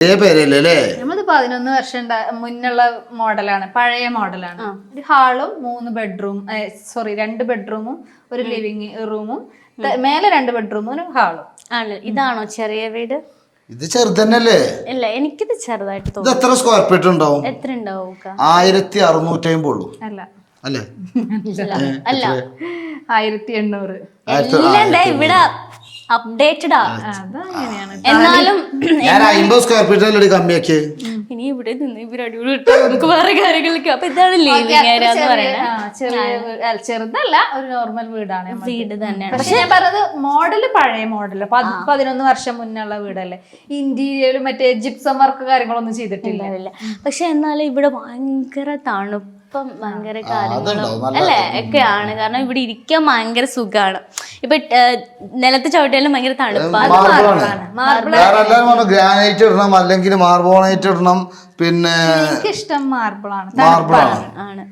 പേരല്ലേ? നമ്മളത് 11 വർഷം മുന്നുള്ള മോഡലാണ്, പഴയ മോഡലാണ്. ഒരു ഹാളും 2 ബെഡ്റൂമും ഒരു ലിവിങ് റൂമും, മേലെ 2 ബെഡ്റൂമും ഒരു ഹാളും ആണ്. ഇതാണോ ചെറിയ വീട്? ഇത് ചെറുതന്നല്ലേ? ഇല്ല, എനിക്കിത് ചെറുതായിട്ട് ഇത് തോന്നുന്നു. എത്ര സ്ക്വയർ ഫീറ്റ് ഉണ്ടാവും? എത്ര ഉണ്ടാവും? 1650 ഉള്ളൂ. അല്ല അല്ലേ? അല്ല, 1800. എല്ലാം ഇവിടെ അപ്ഡേറ്റഡാ. അതങ്ങനെയാണ്. എന്നാലും ഞാൻ 50 സ്ക്വയർ ഫീറ്റ് അല്ലേ കമ്മിയാക്കി. ഇനി ഇവിടെ നിന്ന് ഇവർ അടിപൊളി ഇട്ടോ, നമുക്ക് വേറെ കാര്യങ്ങളൊക്കെ. അപ്പൊ ഇതാണ് ലിവിംഗ് ഏരിയ എന്ന് പറയുന്നത്. ചെറുതല്ല, ഒരു നോർമൽ വീടാണ്. വീട് തന്നെയാണ്. പക്ഷെ ഞാൻ പറഞ്ഞത് മോഡല് പഴയ മോഡല്, 11 വർഷം മുന്നുള്ള വീടല്ലേ. ഇന്റീരിയലും മറ്റേ ജിപ്സം വർക്ക് കാര്യങ്ങളൊന്നും ചെയ്തിട്ടില്ല. പക്ഷെ എന്നാലും ഇവിടെ ഭയങ്കര തണുപ്പം, ഭയങ്കര കാര്യങ്ങളും അല്ലേ ഒക്കെയാണ്. കാരണം ഇവിടെ ഇരിക്കാൻ ഭയങ്കര സുഖമാണ്. ഇപ്പൊ നിലത്ത് ചവിട്ടിയാലും ഭയങ്കര തണുപ്പാണ്. ഗ്രാനൈറ്റ് ഇടണം, അല്ലെങ്കിൽ മാർബോണൈറ്റ് ഇടണം. പിന്നെ എനിക്കിഷ്ടം മാർബിളാണ്. മാർബിളാണ്. ആണ്.